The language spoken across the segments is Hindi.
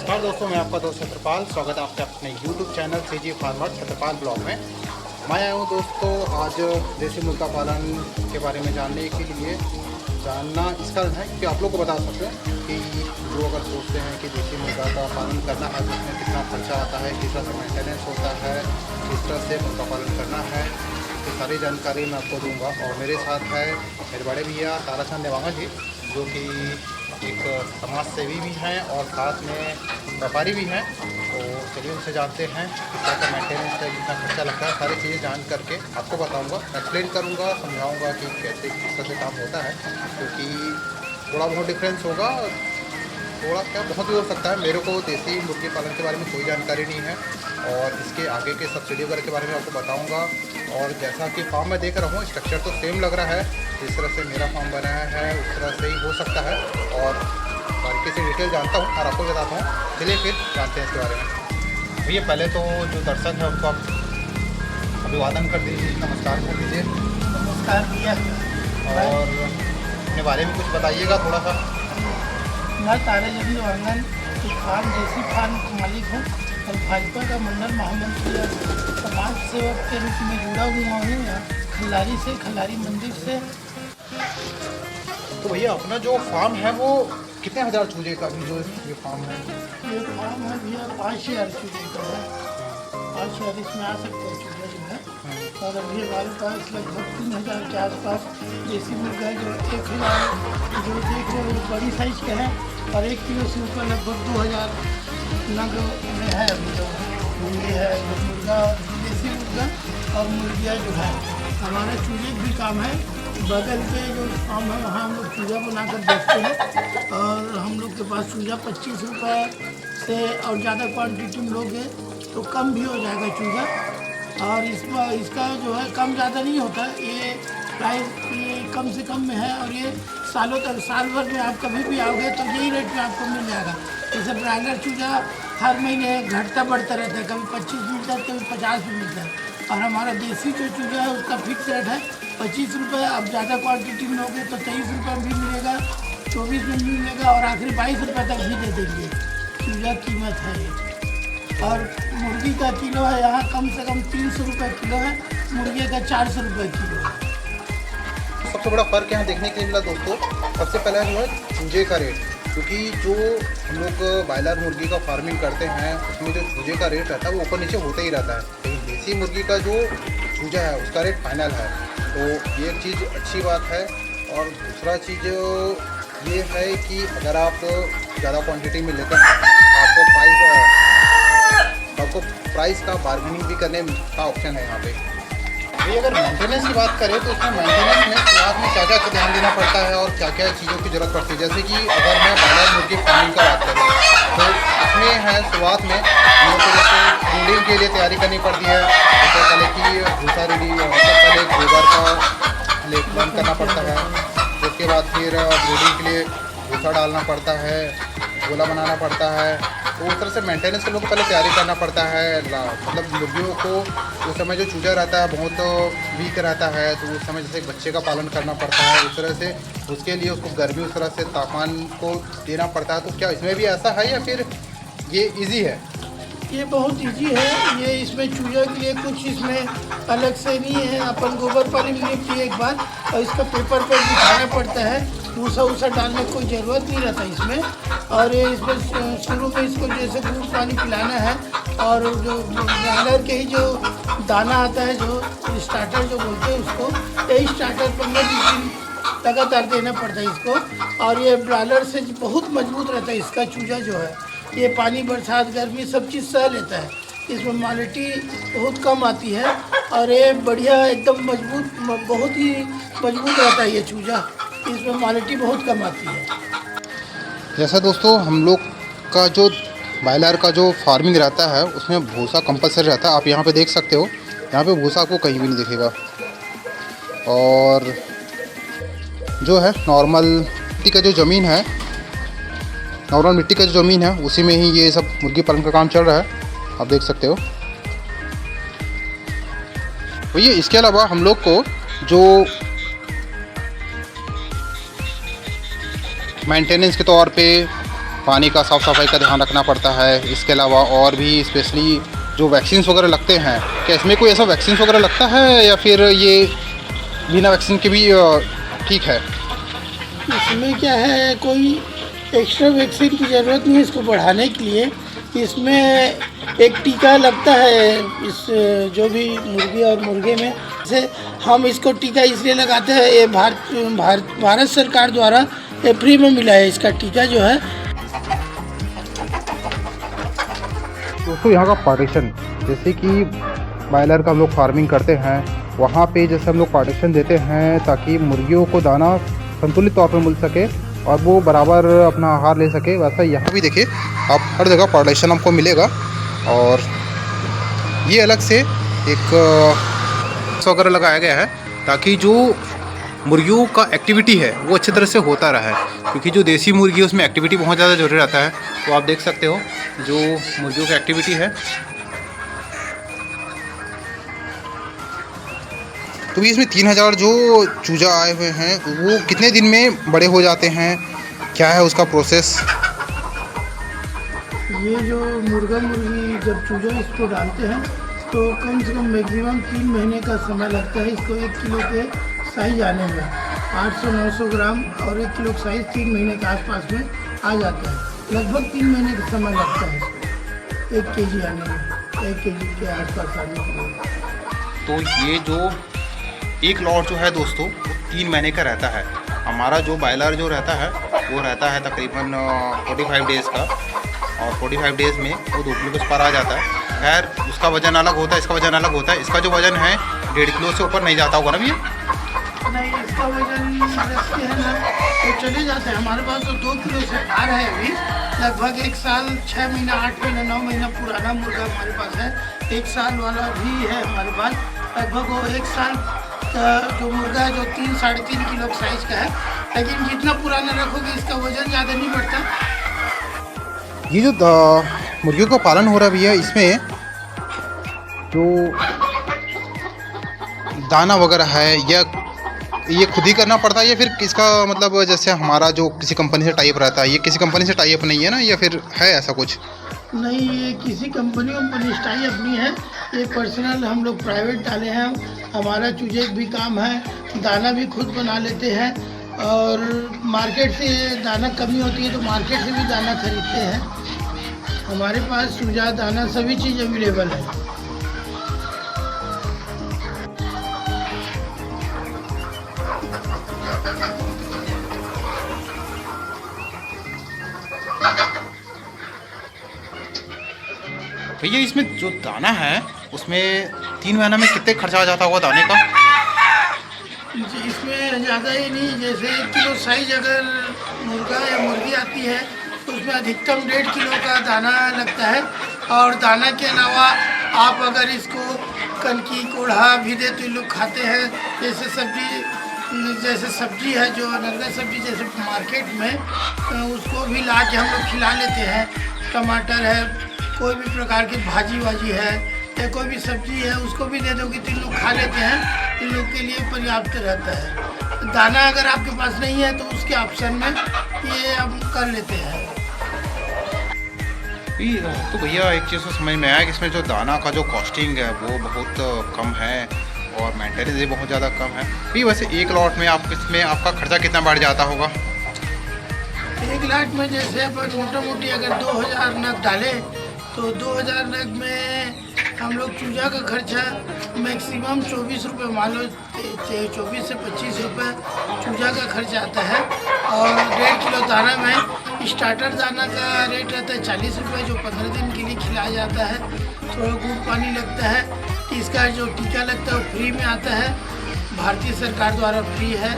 नमस्कार दोस्तों, मैं आपका दोस्त छत्रपाल। स्वागत है आपके अपने YouTube channel CG farmer Chhatrapal blog में। मैं आया हूँ दोस्तों आज देसी मुर्गा पालन के बारे में जानने के लिए। जानना इस कारण है कि आप लोग को बता सकते हैं कि जो अगर सोचते हैं कि देसी मुर्गा का पालन करना है तो उसमें कितना खर्चा आता है, किस तरह से मेंटेनेंस होता है, किस तरह से मुर्गा पालन करना है, तो सारी जानकारी मैं आपको दूंगा। और मेरे साथ है मेरे बड़े भैया ताराचंद नेवांगा जी, जो कि एक समाज सेवी भी हैं और साथ में व्यापारी भी हैं। तो चलिए उनसे जानते हैं कि क्या क्या मेंटेनेंस है, कितना खर्चा लगता है। सारी चीज़ें जान करके आपको बताऊंगा, एक्सप्लेन करूंगा, समझाऊंगा कि कैसे किस तरह से काम होता है। क्योंकि थोड़ा बहुत डिफरेंस होगा, थोड़ा क्या बहुत भी हो सकता है। मेरे को देसी मुर्गी पालन के बारे में कोई जानकारी नहीं है और इसके आगे के सब्सिडी वगैरह के बारे में आपको बताऊंगा। और जैसा कि फार्म में देख रहा हूँ, स्ट्रक्चर तो सेम लग रहा है, जिस तरह से मेरा फार्म बनाया है उस तरह से ही हो सकता है। और बारीकी से डिटेल जानता हूँ और आपको बताता हूँ। चलिए फिर जानते हैं इसके बारे में। भैया पहले तो जो दर्शक है उनको आप अभिवादन कर दीजिए, नमस्कार कर दीजिए। नमस्कार भैया। और अपने बारे में कुछ बताइएगा थोड़ा सा। मैं ताराचंद नेवांगा एक फार्म देसी फार्म का मालिक हूँ और भाजपा का मंडल महामंत्री और समाज सेवक के रूप में जुड़ा हुआ हूँ यहाँ खल्लारी से, खल्लारी मंदिर से। तो भैया अपना जो फार्म है वो कितने हज़ार चूजे का भी जो ये फार्म है? ये फार्म है भैया 5,000 चूजे का है। 5,000 इसमें आ सकते हैं चूजे जो है। और अभी हमारे पास लगभग 3,000 के आसपास देसी मुर्गा है, जो 1,000 जो देख रहे हो बड़ी साइज के हैं और 1 किलो से ऊपर लगभग 2,000 नग में है। अभी जो मुर्गी है, जो मुर्गा देसी मुर्गा और मुर्गिया जो है, हमारा चूजे भी काम है। बगल के जो फार्म है वहाँ हम लोग चूजा बनाकर बेचते हैं और हम लोग के पास चूजा 25 रुपये से और ज़्यादा क्वांटिटी में लोगे तो कम भी हो जाएगा चूजा। और इसका जो है कम ज़्यादा नहीं होता, ये प्राइस ये कम से कम में है और ये सालों तक, साल भर में आप कभी भी आओगे तो यही रेट में आपको मिल जाएगा। जैसे ब्रायलर चूजा हर महीने घटता बढ़ता रहता है, कभी 25 मिलता है, कभी 50 भी मिलता है। और हमारा देसी जो चूजा है उसका फिक्स रेट है 25 रुपये। अब ज़्यादा क्वांटिटी में लोगे तो 23 रुपये भी मिलेगा, 24 में भी मिलेगा और आखिरी 22 रुपये तक भी दे देंगे। चूजा कीमत है ये। और मुर्गी का किलो है यहाँ कम से कम 300 रुपये किलो है, मुर्गी का 400 रुपये किलो है। सबसे बड़ा फ़र्क यहाँ देखने के लिए मिला दोस्तों, सबसे पहला जो है चूजे का रेट। क्योंकि जो हम लोग बॉयलर मुर्गी का फार्मिंग करते हैं उसमें जो चूजे का रेट रहता है वो ऊपर नीचे होता ही रहता है, लेकिन देसी मुर्गी का जो चूजा है उसका रेट फाइनल है। तो ये चीज़ अच्छी बात है। और दूसरा चीज़ ये है कि अगर आप ज़्यादा क्वांटिटी में लेते हैं आपको प्राइस का बार्गेनिंग भी करने का ऑप्शन है यहाँ पे। ये अगर मेंटेनेंस की बात करें तो उसमें मेंटेनेंस में शुरुआत में क्या क्या ध्यान देना पड़ता है और क्या क्या चीज़ों की ज़रूरत पड़ती है। जैसे कि अगर मैं बॉयलर मुर्गी फार्मिंग का बात करूँ तो इसमें है शुरुआत में हम लोग को जैसे ब्रीडिंग के लिए तैयारी करनी पड़ती है। जैसे पहले कि भूसा रेडी पहले गोबर का लेपन करना पड़ता है, उसके बाद फिर ब्रीडिंग के लिए भूसा डालना पड़ता है, गोला बनाना पड़ता है। तो उस तरह से मेंटेनेंस के लोग को पहले तैयारी करना पड़ता है। मतलब मुर्गियों को उस समय जो चूजा रहता है बहुत वीक रहता है, तो उस समय जैसे एक बच्चे का पालन करना पड़ता है, उस तरह से उसके लिए उसको गर्मी उस तरह से तापमान को देना पड़ता है। तो क्या इसमें भी ऐसा है या फिर ये इजी है? ये बहुत इजी है। ये इसमें चूजा के लिए कुछ इसमें अलग से नहीं है। अपन गोबर पानी में किए एक बार और इसका पेपर पर बिछाना पड़ता है, भूसा वूसा डालने की कोई ज़रूरत नहीं रहता इसमें। और ये इसमें शुरू में इसको जैसे दूध पानी पिलाना है और जो ब्रायलर के ही जो दाना आता है, जो स्टार्टर जो बोलते हैं उसको, यही स्टार्टर 15-20 दिन लगातार देना पड़ता है इसको। और ये ब्रायलर से बहुत मजबूत रहता है इसका चूजा जो है। ये पानी, बरसात, गर्मी सब चीज़ सह लेता है। इसमें क्वालिटी बहुत कम आती है और ये बढ़िया एकदम मजबूत, बहुत ही मजबूत रहता है ये चूजा। इसमें क्वालिटी बहुत कम आती है। जैसा दोस्तों हम लोग का जो बॉयलर का जो फार्मिंग रहता है उसमें भूसा कंपलसरी रहता है। आप यहाँ पे देख सकते हो, यहाँ पे भूसा आपको कहीं भी नहीं दिखेगा। और जो है नॉर्मल मिट्टी का जो ज़मीन है, नॉर्मल मिट्टी का जो ज़मीन है उसी में ही ये सब मुर्गी पालन का काम चल रहा है, आप देख सकते हो। भैया इसके अलावा हम लोग को जो मेंटेनेंस के तौर पे पानी का साफ़ सफाई का ध्यान रखना पड़ता है। इसके अलावा और भी स्पेशली जो वैक्सीन वगैरह लगते हैं, क्या इसमें कोई ऐसा वैक्सीन वगैरह लगता है या फिर ये बिना वैक्सीन के भी ठीक है? इसमें क्या है, कोई एक्स्ट्रा वैक्सीन की ज़रूरत नहीं है इसको बढ़ाने के लिए। इसमें एक टीका लगता है इस जो भी मुर्गी और मुर्गे में। जैसे हम इसको टीका इसलिए लगाते हैं, ये भारत सरकार द्वारा ये फ्री में मिला है इसका टीका जो है। दोस्तों यहाँ का पार्टीशन, जैसे कि बॉयलर का हम लोग फार्मिंग करते हैं, वहाँ पे जैसे हम लोग पार्टीशन देते हैं ताकि मुर्गियों को दाना संतुलित तौर पर मिल सके और वो बराबर अपना आहार ले सके, वैसा यहाँ भी देखिए आप हर जगह पार्टीशन आपको मिलेगा। और ये अलग से एक वगैरह लगाया गया है ताकि जो मुर्गियों का एक्टिविटी है वो अच्छी तरह से होता रहा है, क्योंकि जो देसी मुर्गी है उसमें एक्टिविटी बहुत ज़्यादा जरूरी रहता है। तो आप देख सकते हो जो मुर्गियों की एक्टिविटी है। तो भी इसमें 3000 जो चूजा आए हुए हैं वो कितने दिन में बड़े हो जाते हैं, क्या है उसका प्रोसेस? ये जो मुर्गा मुर्गी जब चूजा इसको डालते हैं तो कम से कम मैक्सिमम 3 महीने का समय लगता है इसको 1 किलो के साइज आने में। 800-900 ग्राम और 1 किलो साइज 3 महीने के आसपास में आ जाता है। लगभग 3 महीने का समय लगता है इसको 1 केजी आने में, 1 केजी के आसपास आने के लिए। तो ये जो एक लॉट जो है दोस्तों वो 3 महीने का रहता है। हमारा जो बॉयलर जो रहता है वो रहता है तकरीबन 45 डेज़ का, और 45 डेज़ में वो 2 किलो के पार आ जाता है। खैर उसका वज़न अलग होता है, इसका वज़न अलग होता है। इसका जो वज़न है 1.5 किलो से ऊपर नहीं जाता होगा ना भैया? नहीं, इसका वजन रखते हैं ना तो चले जाते हैं। हमारे पास तो 2 किलो से पार है अभी। लगभग 1 साल 6 महीना 8 महीना 9 महीना पुराना मुर्गा हमारे पास है। 1 साल वाला भी है हमारे पास। लगभग वो 1 साल का जो मुर्गा है जो 3-3.5 किलो साइज का है, लेकिन जितना पुराना रखोगे इसका वजन ज़्यादा नहीं बढ़ता। ये जो मुर्गियों का पालन हो रहा है भैया, इसमें जो दाना वगैरह है या ये खुद ही करना पड़ता है या फिर किसका, मतलब जैसे हमारा जो किसी कंपनी से टाइप रहता है, ये किसी कंपनी से टाइप नहीं है ना, या फिर है ऐसा कुछ? नहीं, ये किसी कंपनी टाइप नहीं है। ये पर्सनल हम लोग प्राइवेट डाले हैं। हमारा चूजे भी काम है, दाना भी खुद बना लेते हैं, और मार्केट से दाना कमी होती है तो मार्केट से भी दाना खरीदते हैं। हमारे पास चूजा दाना सभी चीज़ अवेलेबल है। भैया इसमें जो दाना है उसमें 3 महीना में कितने खर्चा आ जाता होगा दाने का? जी, इसमें ज़्यादा ही नहीं। जैसे 1 किलो साइज अगर मुर्गा या मुर्गी आती है तो उसमें अधिकतम 1.5 किलो का दाना लगता है। और दाना के अलावा आप अगर इसको कनकी कोढ़ा भी दे तो लोग खाते हैं। जैसे सब्जी है जो नरगा सब्जी जैसे मार्केट में, तो उसको भी ला के हम लोग खिला लेते हैं। टमाटर है, कोई भी प्रकार की भाजी वाजी है या कोई भी सब्जी है उसको भी दे दोगे तो लोग खा लेते हैं। इन लोग के लिए पर्याप्त रहता है। दाना अगर आपके पास नहीं है तो उसके ऑप्शन में ये हम कर लेते हैं। तो भैया एक चीज़ तो समझ में आया कि इसमें जो दाना का जो कॉस्टिंग है वो बहुत कम है और मेंटेनेंस भी बहुत ज़्यादा कम है। भी वैसे एक लॉट में आप इसमें आपका खर्चा कितना बढ़ जाता होगा? 1 लाख में जैसे अपन मोटा मोटी अगर 2000 नग डालें तो 2000 नग में हम लोग चूजा का खर्चा मैक्सिमम 24 रुपये, मान लो 24 से 25 रुपये चूजा का खर्चा आता है। और 1.5 किलो दाना में स्टार्टर दाना का रेट रहता है 40 रुपये, जो 15 दिन के लिए खिलाया जाता है। थोड़ा गुड़ पानी लगता है। इसका जो टीका लगता है वो फ्री में आता है, भारतीय सरकार द्वारा फ्री है।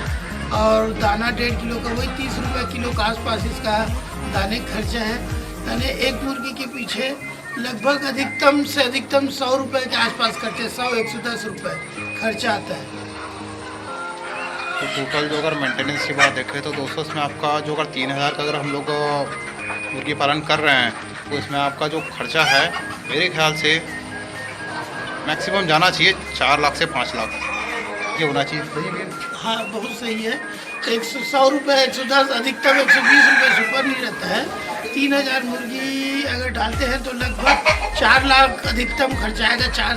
और दाना 1.5 किलो का वही 30 रुपये किलो के आसपास इसका दाने खर्चा है। यानी एक मुर्गी के पीछे लगभग अधिकतम से अधिकतम 100 रुपये के आसपास खर्चे, 100-110 रुपये खर्चा आता है। तो टोटल जो अगर मेंटेनेंस की बात देखें तो दोस्तों इसमें आपका जो अगर 3000 का अगर हम लोग मुर्गी पालन कर रहे हैं तो इसमें आपका जो खर्चा है मेरे ख्याल से मैक्सिमम जाना चाहिए 4 लाख से 5 लाख ये होना चाहिए। सही है? हाँ, बहुत सही है। 100 रुपये 110 अधिकतम 120 रुपये से ऊपर नहीं रहता है। 3000 मुर्गी अगर डालते हैं तो लगभग 4 लाख अधिकतम खर्चा आएगा। 4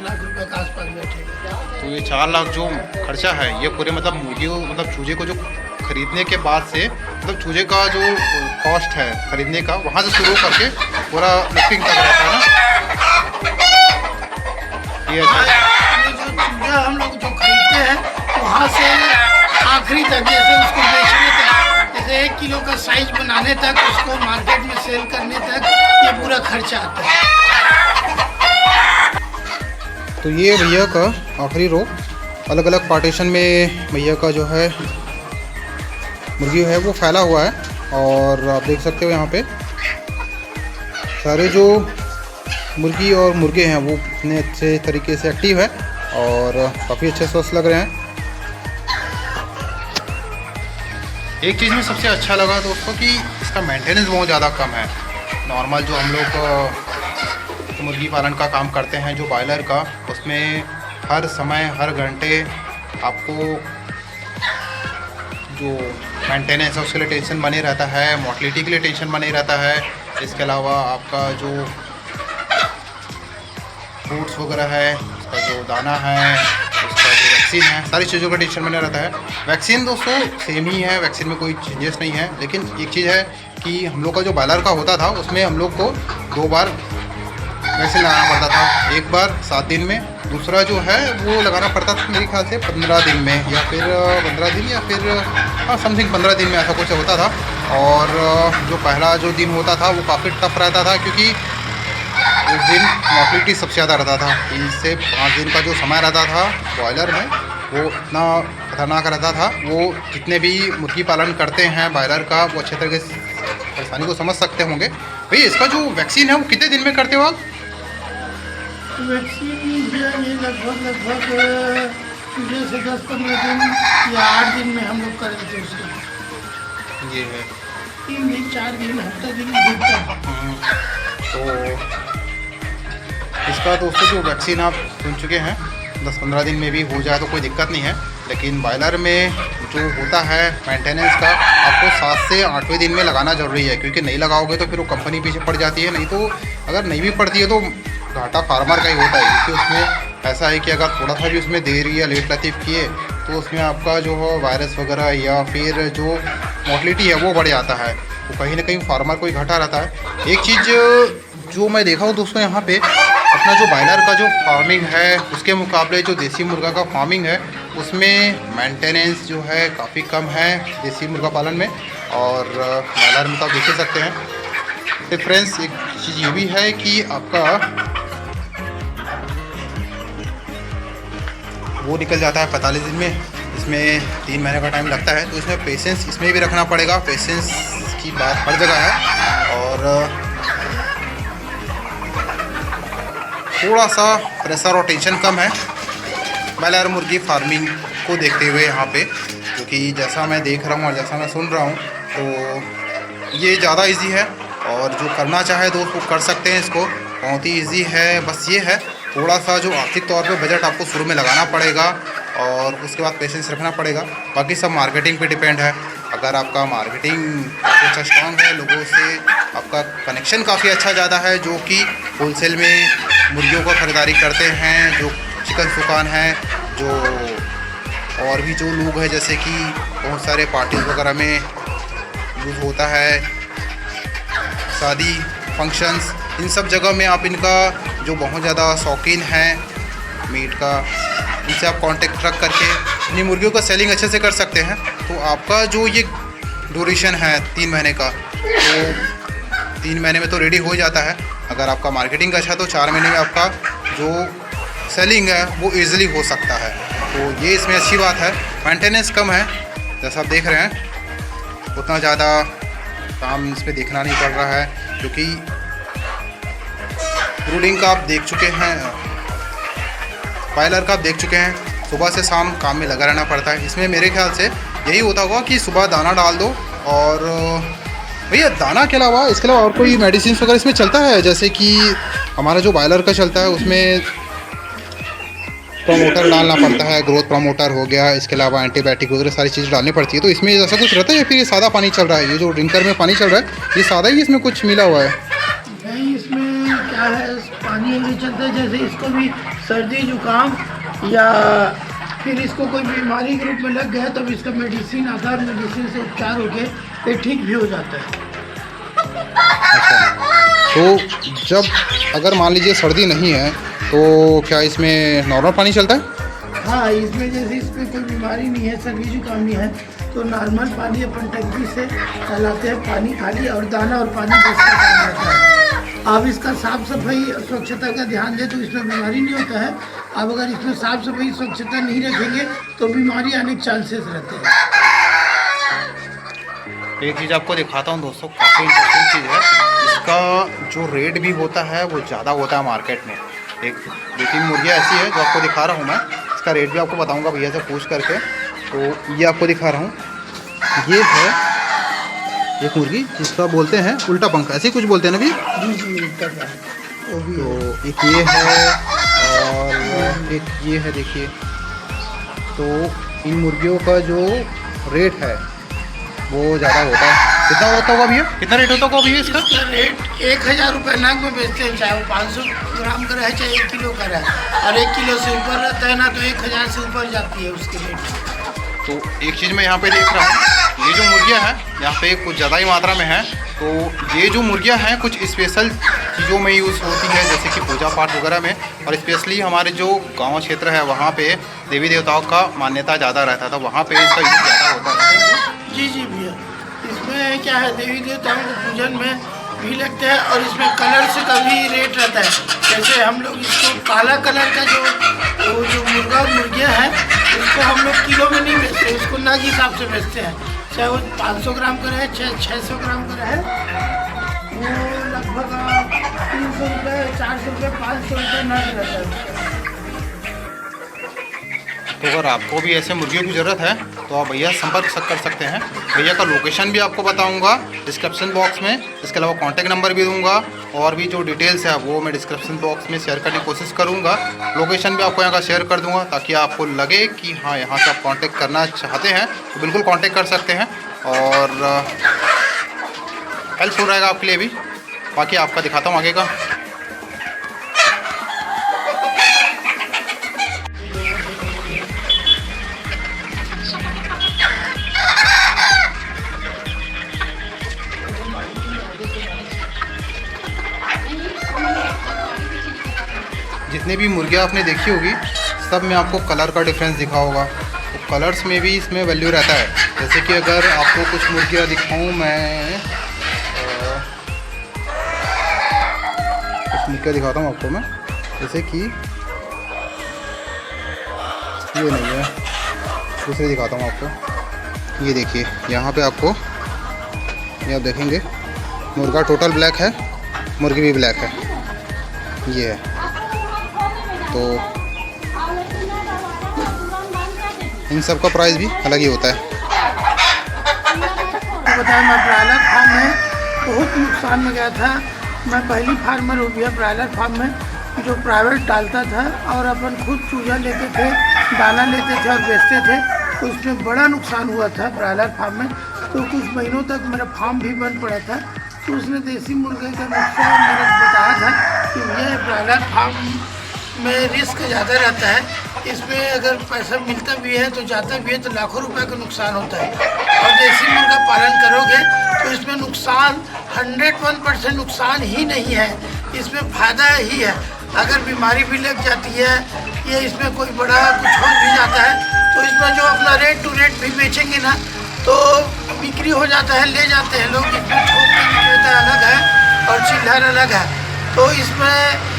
लाख रुपए के आसपास बैठेगा। तो ये 4 लाख जो खर्चा है ये पूरे मतलब मुर्गियों मतलब चूजे को जो खरीदने के बाद से मतलब चूजे का जो कॉस्ट है खरीदने का वहाँ से शुरू करके पूरा लिफ्टिंग तक रहता है ना। ये ये जो चूजा हम लोग जो खरीदते हैं वहाँ से आखिरी तक, जैसे उसको बेचने तक, जैसे 1 किलो का साइज बनाने तक, उसको मार्केट में सेल करने तक ये पूरा खर्चा आता है। तो ये भैया का आखिरी रो अलग अलग पार्टीशन में भैया का जो है मुर्गी है वो फैला हुआ है। और आप देख सकते हो यहाँ पे सारे जो मुर्गी और मुर्गे हैं वो इतने अच्छे तरीके से एक्टिव है और काफ़ी अच्छे स्वस्थ लग रहे हैं। एक चीज़ में सबसे अच्छा लगा दोस्तों कि इसका मेंटेनेंस बहुत ज़्यादा कम है। नॉर्मल जो हम लोग मुर्गी पालन का काम करते हैं जो बॉयलर का, उसमें हर समय हर घंटे आपको जो मेंटेनेंस है उसके लिए टेंशन बने रहता है, मोर्टलिटी के लिए टेंशन बने रहता है। इसके अलावा आपका जो फ्रूट्स वगैरह है, उसका जो दाना है, उसका जो वैक्सीन है, सारी चीज़ों का टेंशन बना रहता है। वैक्सीन दोस्तों सेम ही है, वैक्सीन में कोई चेंजेस नहीं है। लेकिन एक चीज़ है कि हम लोग का जो बॉयलर का होता था उसमें हम लोग को 2 बार वैक्सीन लगाना पड़ता था। एक बार 7 दिन में, दूसरा जो है वो लगाना पड़ता था मेरे ख्याल से 15 दिन में, या फिर 15 दिन या फिर समथिंग 15 दिन में ऐसा कुछ होता था। और जो पहला जो दिन होता था वो काफ़ी टफ रहता था क्योंकि उस दिन मोर्टलिटी सबसे ज़्यादा रहता था। 3 से 5 दिन का जो समय रहता था बॉयलर में वो इतना खतरनाक रहता था। वो जितने भी मुर्गी पालन करते हैं बॉयलर का वो अच्छे तरीके से परेशानी को समझ सकते होंगे। भैया इसका जो वैक्सीन है वो कितने दिन में करते हो आप? वैक्सीन भैया ये लगभग चूजे से 10-15 दिन या 8 दिन में हम लोग कर देते हैं उसको। ये है 3 दिन 4 दिन हफ्ता दिन दिखता। तो इसका दोस्तों जो वैक्सीन आप सुन चुके हैं 10-15 दिन में भी हो जाए तो कोई दिक्कत नहीं है। लेकिन बॉयलर में जो होता है मेंटेनेंस का आपको 7 से 8वें दिन में लगाना ज़रूरी है, क्योंकि नहीं लगाओगे तो फिर वो कंपनी पीछे पड़ जाती है। नहीं तो अगर नहीं भी पड़ती है तो घाटा फार्मर का ही होता है, क्योंकि उसमें ऐसा है कि अगर थोड़ा सा भी उसमें देरी या लेट लतीफ़ किए तो उसमें आपका जो है वायरस वगैरह या फिर जो मोर्टलिटी है वो बढ़ जाता है। तो कहीं ना कहीं फार्मर को ही घाटा रहता है। एक चीज़ जो मैं देखा हूँ दोस्तों यहाँ पे अपना जो बॉयलर का जो फार्मिंग है उसके मुकाबले जो देसी मुर्गा का फार्मिंग है उसमें मेंटेनेंस जो है काफ़ी कम है देसी मुर्गा पालन में और बॉयलर में तो आप देख ही सकते हैं। डिफरेंस एक चीज़ ये भी है कि आपका वो निकल जाता है 45 दिन में, इसमें 3 महीने का टाइम लगता है। तो इसमें पेशेंस इसमें भी रखना पड़ेगा। पेशेंस की बात हर जगह है और थोड़ा सा प्रेशर और टेंशन कम है बॉयलर मुर्गी फार्मिंग को देखते हुए यहाँ पे, क्योंकि जैसा मैं देख रहा हूँ और जैसा मैं सुन रहा हूँ तो ये ज़्यादा इजी है और जो करना चाहे दोस्त वो कर सकते हैं। इसको बहुत ही इजी है। बस ये है थोड़ा सा जो आर्थिक तौर पे बजट आपको शुरू में लगाना पड़ेगा और उसके बाद पेशेंस रखना पड़ेगा। बाकी सब मार्केटिंग पे डिपेंड है। अगर आपका मार्केटिंग अच्छा स्ट्रॉन्ग है, लोगों से आपका कनेक्शन काफ़ी अच्छा ज़्यादा है, जो कि होलसेल में मुर्गियों का ख़रीदारी करते हैं, जो चिकन दुकान है, जो और भी जो लोग हैं जैसे कि बहुत सारे पार्टीज़ वगैरह में यूज़ होता है, शादी फंक्शंस, इन सब जगह में आप इनका जो बहुत ज़्यादा शौकीन हैं मीट का, इनसे आप कांटेक्ट रख करके अपनी मुर्गियों का सेलिंग अच्छे से कर सकते हैं। तो आपका जो ये ड्यूरेशन है 3 महीने का, तो 3 महीने में तो रेडी हो जाता है। अगर आपका मार्केटिंग अच्छा तो 4 महीने में आपका जो सेलिंग है वो ईज़िली हो सकता है। तो ये इसमें अच्छी बात है। मेंटेनेंस कम है, जैसा आप देख रहे हैं उतना ज़्यादा काम इस पर देखना नहीं पड़ रहा है, क्योंकि ब्रूडिंग का आप देख चुके हैं, बॉयलर का आप देख चुके हैं, सुबह से शाम काम में लगा रहना पड़ता है। इसमें मेरे ख्याल से यही होता होगा कि सुबह दाना डाल दो और भैया दाना के अलावा इसके अलावा और कोई मेडिसिन वगैरह इसमें चलता है? जैसे कि हमारा जो बॉयलर का चलता है उसमें प्रमोटर डालना पड़ता है, ग्रोथ प्रमोटर हो गया, इसके अलावा एंटीबायोटिक वगैरह सारी चीज़ डालनी पड़ती है। तो इसमें ऐसा कुछ रहता है या फिर ये सादा पानी चल रहा है? ये जो ड्रिंकर में पानी चल रहा है ये सादा ही, इसमें कुछ मिला हुआ है? नहीं, इसमें क्या है, पानी नहीं चलता है। जैसे इसको भी सर्दी जुकाम या फिर इसको कोई बीमारी के रूप में लग गया तब इसका मेडिसिन आता है, मेडिसिन से उपचार होके ये ठीक भी हो जाता है। अच्छा, तो जब अगर मान लीजिए सर्दी नहीं है तो क्या इसमें नॉर्मल पानी चलता है? हाँ, इसमें जैसे इसमें कोई बीमारी नहीं है, सर्दी जुकाम नहीं है, तो नॉर्मल पानी अपन टंकी से चलाते हैं, पानी खाली और दाना और पानी बस का काम रहता है। आप इसका साफ सफाई और स्वच्छता का ध्यान दें तो इसमें बीमारी नहीं होता है। आप अगर इसमें साफ सफाई स्वच्छता नहीं रखेंगे तो बीमारी आने के चांसेस रहते हैं। एक चीज़ आपको दिखाता हूँ दोस्तों, काफ़ी इंटरेस्टिंग चीज़ है। इसका जो रेट भी होता है वो ज़्यादा होता है मार्केट में। एक 2-3 मुर्गियाँ ऐसी है जो आपको दिखा रहा हूँ मैं, इसका रेट भी आपको बताऊँगा भैया से पूछ करके। तो ये आपको दिखा रहा हूँ, ये है एक मुर्गी जिसका बोलते हैं उल्टा पंख, ऐसे ही कुछ बोलते हैं ना भैया? जी उल्टा वो भी है। तो एक ये है और एक ये है, देखिए। तो इन मुर्गियों का जो रेट है वो ज़्यादा होता है। कितना होता होगा भैया, कितना रेट होता होगा भैया इसका? इसका रेट 1000 रुपये नग में बेचते हैं, चाहे वो 500 ग्राम का रहे चाहे 1 किलो का रहे। और 1 किलो से ऊपर रहता है ना तो 1000 से ऊपर जाती है उसकी रेट। तो एक चीज़ मैं यहाँ पे देख रहा हूँ, ये जो मुर्गियाँ हैं यहाँ पे कुछ ज़्यादा ही मात्रा में है। तो ये जो मुर्गियाँ हैं कुछ स्पेशल चीज़ों में यूज़ होती है, जैसे कि पूजा पाठ वगैरह में, और स्पेशली हमारे जो गांव क्षेत्र है वहाँ पे देवी देवताओं का मान्यता ज़्यादा रहता था, वहाँ पे इसका यूज़ ज़्यादा होता है। जी भैया, इसमें क्या है, देवी देवताओं के पूजन में भी लगते हैं और इसमें कलर से का भी रेट रहता है। जैसे हम लोग इसको काला कलर का जो मुर्गा और मुर्गियाँ हैं उसको हम लोग किलो में नहीं बेचते, उसको नग हिसाब से बेचते हैं। चाहे वो 500 ग्राम का रहे चाहे 600 ग्राम का रहे, वो लगभग 300 रुपये, 400 रुपये, 500 रुपये नग रहता है। तो अगर आपको भी ऐसे मुर्गियों की ज़रूरत है तो आप भैया संपर्क कर सकते हैं। भैया का लोकेशन भी आपको बताऊंगा डिस्क्रिप्शन बॉक्स में, इसके अलावा कांटेक्ट नंबर भी दूंगा और भी जो डिटेल्स है वो मैं डिस्क्रिप्शन बॉक्स में शेयर करने की कोशिश करूंगा। लोकेशन भी आपको यहाँ का शेयर कर दूंगा ताकि आपको लगे कि हाँ यहाँ से आप कांटेक्ट करना चाहते हैं तो बिल्कुल कांटेक्ट कर सकते हैं और हेल्पफुल रहेगा आपके लिए भी। बाकी आपका दिखाता हूँ आगे का। जितने भी मुर्गियाँ आपने देखी होगी सब में आपको कलर का डिफरेंस दिखा होगा। तो कलर्स में भी इसमें वैल्यू रहता है। जैसे कि अगर आपको कुछ मुर्गियाँ दिखाऊं मैं, कुछ मुर्गियाँ दिखाता हूँ आपको मैं, जैसे कि ये नहीं है, दूसरे दिखाता हूँ आपको। ये देखिए यहाँ पे आपको, ये आप देखेंगे मुर्गा टोटल ब्लैक है, मुर्गी भी ब्लैक है, ये है। तो इन सब का प्राइस भी अलग ही होता है। बताया, मैं ब्रायलर फार्म में बहुत नुकसान में गया था। मैं पहली फार्मर हो गया ब्रायलर फार्म में, जो प्राइवेट डालता था और अपन खुद चूजा लेते थे, दाना लेते थे और बेचते थे, तो उसमें बड़ा नुकसान हुआ था ब्रायलर फार्म में। तो कुछ महीनों तक मेरा फार्म भी बंद पड़ा था। तो उसने देसी मुर्गे का नुकसान मेरा बताया था कि यह ब्रायलर फार्म में रिस्क ज़्यादा रहता है, इसमें अगर पैसा मिलता भी है तो जाता भी है तो लाखों रुपए का नुकसान होता है। और देसी मुर्गा पालन करोगे तो इसमें नुकसान 101% नुकसान ही नहीं है, इसमें फ़ायदा ही है। अगर बीमारी भी लग जाती है या इसमें कोई बड़ा कुछ हो भी जाता है तो इसमें जो अपना रेट टू रेट भी बेचेंगे ना तो बिक्री हो जाता है, ले जाते हैं लोग। इसमें थोक की विक्रेता अलग है और चिल्लर अलग है। तो इसमें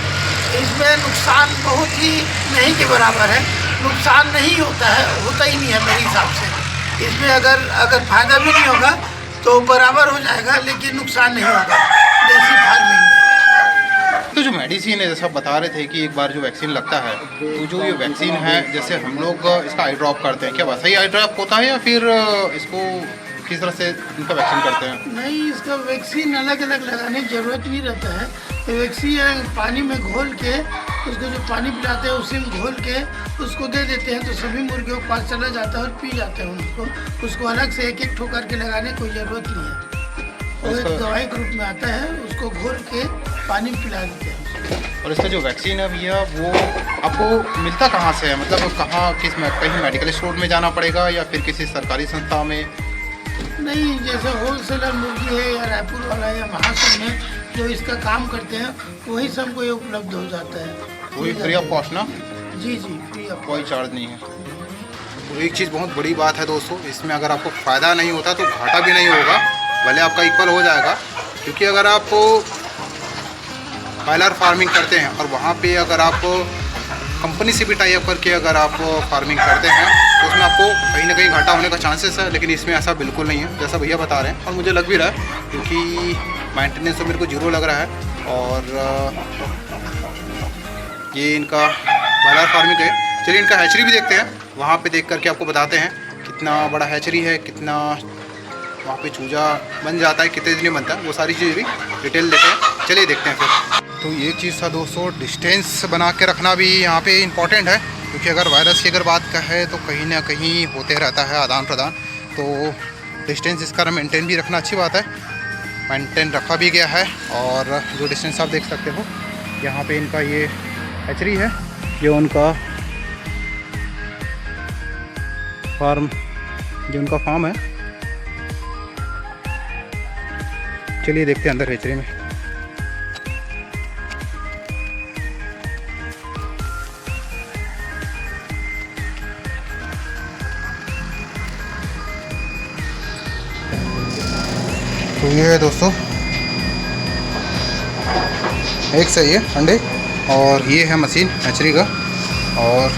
नुकसान बहुत ही नहीं के बराबर है, नुकसान नहीं होता है, होता ही नहीं है मेरे हिसाब से। इसमें अगर फ़ायदा भी नहीं होगा तो बराबर हो जाएगा, लेकिन नुकसान नहीं होगा देसी फार्मिंग में। तो जो मेडिसिन है, जैसा आप बता रहे थे कि एक बार जो वैक्सीन लगता है, तो जो ये वैक्सीन है जैसे हम लोग इसका आई ड्रॉप करते हैं, क्या वैसा ही आई ड्रॉप होता है या फिर इसको किस तरह से इनका वैक्सीन करते हैं? नहीं, इसका वैक्सीन अलग अलग लगाने की ज़रूरत नहीं रहता है। तो वैक्सीन पानी में घोल के, उसको जो पानी पिलाते हैं उसी में घोल के उसको दे देते हैं, तो सभी मुर्गियों के पास चला जाता है और पी जाते हैं उसको अलग से एक एक ठोकर के लगाने की कोई ज़रूरत नहीं है। और एक दवाई के रूप में आता है, उसको घोल के पानी में पिला देते हैं। और इसका जो वैक्सीन है भैया वो आपको मिलता कहाँ से है? मतलब कहाँ, किस में, कहीं मेडिकल स्टोर में जाना पड़ेगा या फिर किसी सरकारी संस्था में? नहीं, जैसे होलसेलर मुर्गी है या रायपुर वाला या महासम में जो इसका काम करते हैं वही से हमको ये उपलब्ध हो जाता है। वही फ्री ऑफ कॉस्ट ना? जी जी, फ्री ऑफ, कोई चार्ज नहीं है। तो एक चीज़ बहुत बड़ी बात है दोस्तों, इसमें अगर आपको फ़ायदा नहीं होता तो घाटा भी नहीं होगा, भले आपका इक्वल हो जाएगा। क्योंकि अगर आप बॉयलर फार्मिंग करते हैं और वहाँ पे अगर आप कंपनी से भी टाई अप करके अगर आप फार्मिंग करते हैं तो उसमें आपको कहीं ना कहीं घाटा होने का चांसेस है, लेकिन इसमें ऐसा बिल्कुल नहीं है जैसा भैया बता रहे हैं। और मुझे लग भी रहा है क्योंकि मेंटेनेंस तो मेरे को जीरो लग रहा है। और ये इनका बॉयलर फार्मिंग है। चलिए इनका हैचरी भी देखते हैं, वहाँ पे देख करके आपको बताते हैं कितना बड़ा हैचरी है, कितना वहाँ पे चूजा बन जाता है, कितने दिन में बनता है, वो सारी चीज़ें भी डिटेल लेते हैं। चलिए देखते हैं फिर। तो ये चीज़ था दोस्तों, डिस्टेंस बना के रखना भी यहाँ पे इम्पॉर्टेंट है। क्योंकि अगर वायरस की अगर बात का है तो कहीं ना कहीं होते रहता है आदान प्रदान, तो डिस्टेंस इसका मेंटेन भी रखना अच्छी बात है। मेंटेन रखा भी गया है। और जो डिस्टेंस आप देख सकते हो, यहाँ पे इनका ये हैचरी है, ये उनका फार्म, ये उनका फार्म है। चलिए देखते हैं अंदर हैचरी में। तो ये है दोस्तों, एक सही है अंडे, और ये है मशीन हैचरी का। और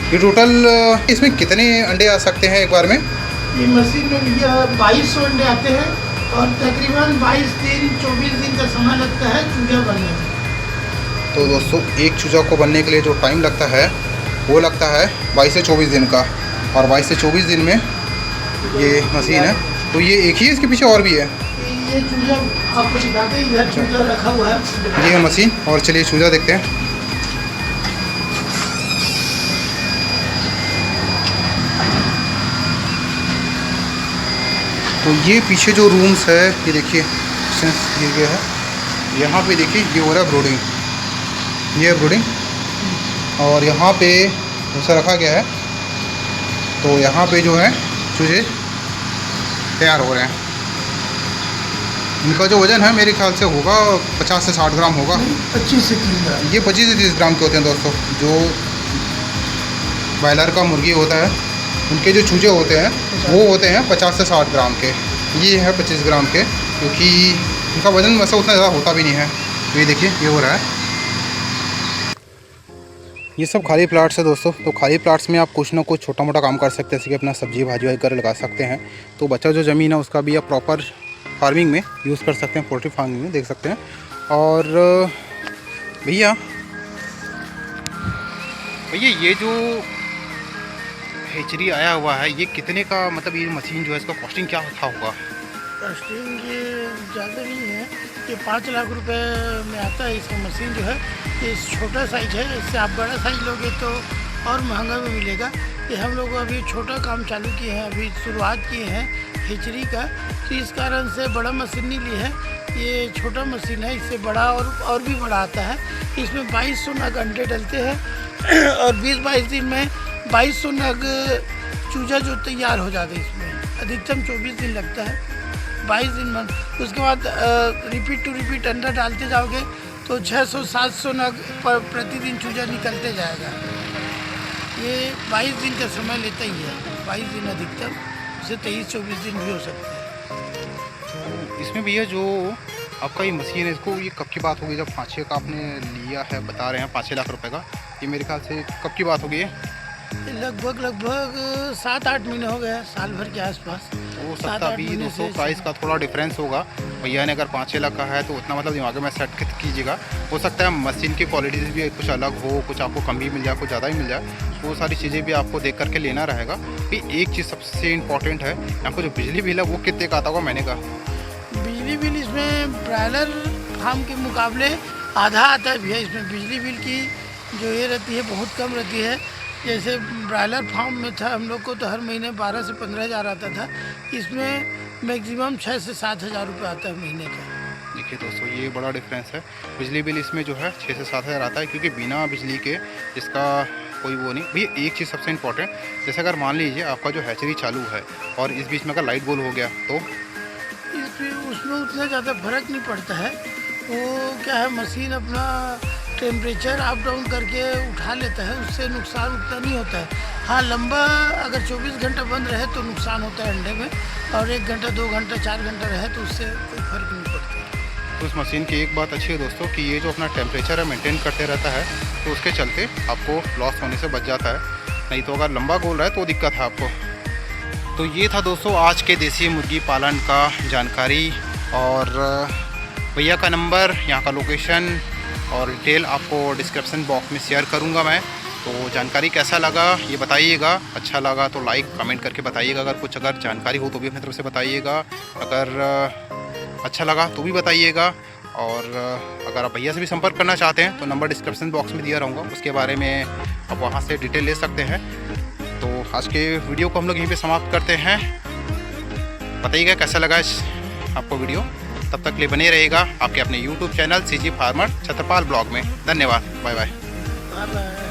ये टोटल इसमें कितने अंडे आ सकते हैं एक बार में? ये मशीन में भैया 2200 अंडे आते हैं और तकरीबन 22 दिन 24 दिन का समय लगता है चूजा बनने में। तो दोस्तों एक चूजा को बनने के लिए जो टाइम लगता है वो लगता है 22 से 24 दिन का। और 22 से 24 दिन में ये मशीन है। तो ये एक ही है, इसके पीछे और भी है? ये चूजा आपको दिखाते हैं, इधर चूजा रखा हुआ है, ये है मशीन। और चलिए चूजा देखते हैं। तो ये पीछे जो रूम्स है, ये देखिए ये गया है, यहाँ पे देखिए ये हो रहा है ब्रूडिंग, ये है ब्रूडिंग। और यहाँ पे ऐसा रखा गया है, तो यहाँ पे जो है चूजे तैयार हो रहे हैं। इनका जो वज़न है मेरे ख्याल से होगा 50 से 60 ग्राम होगा। 25 से 30 ग्राम। ये 25 से 30 ग्राम के होते हैं दोस्तों। जो बॉयलर का मुर्गी होता है उनके जो चूजे होते हैं वो होते हैं 50 से 60 ग्राम के। ये है 25 ग्राम के, क्योंकि इनका वज़न वैसा उतना ज़्यादा होता भी नहीं है। तो ये देखिए ये हो रहा है। ये सब खाली प्लाट्स है दोस्तों। तो खाली प्लाट्स में आप कुछ ना कुछ छोटा मोटा काम कर सकते हैं, जैसे कि अपना सब्जी भाजी वगैरह लगा सकते हैं। तो बचा जो ज़मीन है उसका भी आप प्रॉपर फार्मिंग में यूज़ कर सकते हैं, पोल्ट्री फार्मिंग में देख सकते हैं। और भैया ये जो हैचरी आया हुआ है ये कितने का, मतलब ये मशीन जो है इसका कॉस्टिंग क्या होगा? कॉस्टिंग ये ज़्यादा नहीं है, ये 5 लाख रुपए में आता है इसका मशीन जो है। ये छोटा साइज है, इससे आप बड़ा साइज लोगे तो और महंगा में मिलेगा। ये हम लोग अभी छोटा काम चालू किए हैं, अभी शुरुआत किए हैं हैचरी का, तो इस कारण से बड़ा मशीन नहीं ली है। ये छोटा मशीन है, इससे बड़ा और भी बड़ा आता है। इसमें 2200 नग अंडे डलते हैं और 20-22 दिन में 2200 नग चूजा जो तैयार हो जाते हैं। इसमें अधिकतम 24 दिन लगता है, 22 दिन में। उसके बाद रिपीट टू रिपीट अंडा डालते जाओगे तो 600-700 नग प्रतिदिन चूजा निकलते जाएगा। ये 22 दिन का समय लेता ही है, 22 दिन अधिकतम, उसे 23-24 दिन भी हो सकता है। तो इसमें भैया जो आपका ये मशीन है, इसको ये कब की बात होगी जब 5-6 का आपने लिया है, बता रहे हैं 5-6 लाख रुपए का, ये मेरे ख्याल से कब की बात होगी? लगभग 7-8 महीने हो गए, साल भर के आसपास। हो सकता 7-8 अभी महीने दोस्तों से प्राइस का थोड़ा डिफरेंस होगा। भैया ने अगर 5-6 लाख का है तो उतना मतलब दिमाग में सेट कीजिएगा। हो सकता है मशीन की क्वालिटी भी कुछ अलग हो, कुछ आपको कम भी मिल जाए, कुछ ज़्यादा ही मिल जाए। वो सारी चीज़ें भी आपको देख करके लेना रहेगा। कि एक चीज़ सबसे इम्पॉर्टेंट है, आपको जो बिजली बिल है वो कितने का आता होगा महीने का? बिजली बिल इसमें ब्रायलर फार्म के मुकाबले आधा आता है भैया। इसमें बिजली बिल की जो ये रहती है बहुत कम रहती है। जैसे ब्रायलर फार्म में था हम लोग को तो हर महीने 12 से 15 हज़ार आता था। इसमें मैक्सिमम 6 से 7 हज़ार रुपये आता है महीने का। देखिए दोस्तों, ये बड़ा डिफरेंस है। बिजली बिल इसमें जो है 6 से 7 हज़ार आता है, क्योंकि बिना बिजली के इसका कोई वो नहीं। भैया एक चीज़ सबसे इम्पोर्टेंट, जैसे अगर मान लीजिए आपका जो हैचरी चालू है और इस बीच में अगर लाइट गोल हो गया तो उसमें उतना ज़्यादा फर्क नहीं पड़ता है। वो क्या है, मशीन अपना टेम्परेचर अप डाउन करके उठा लेता है, उससे नुकसान उतना नहीं होता है। हाँ, लंबा अगर 24 घंटा बंद रहे तो नुकसान होता है अंडे में, और 1 घंटा 2 घंटा 4 घंटा रहे तो उससे कोई फर्क नहीं पड़ता। तो इस मशीन की एक बात अच्छी है दोस्तों कि ये जो अपना टेम्परेचर है मेंटेन करते रहता है, तो उसके चलते आपको लॉस होने से बच जाता है। नहीं तो अगर लंबा गोल रहा है तो दिक्कत है आपको। तो ये था दोस्तों आज के देसी मुर्गी पालन का जानकारी, और भैया का नंबर, यहाँ का लोकेशन और डिटेल आपको डिस्क्रिप्शन बॉक्स में शेयर करूँगा मैं। तो जानकारी कैसा लगा ये बताइएगा। अच्छा लगा तो लाइक कमेंट करके बताइएगा। अगर जानकारी हो तो भी अपनी तरफ से बताइएगा। अगर अच्छा लगा तो भी बताइएगा। और अगर आप भैया से भी संपर्क करना चाहते हैं तो नंबर डिस्क्रिप्शन बॉक्स में दिया रहूँगा, उसके बारे में आप वहाँ से डिटेल ले सकते हैं। तो आज के वीडियो को हम लोग यहीं पे समाप्त करते हैं। बताइएगा कैसा लगा आपको वीडियो। तब तक के लिए बने रहेगा आपके अपने YouTube channel CG farmer Chhatrapal blog में। धन्यवाद, बाय बाय। Bye bye.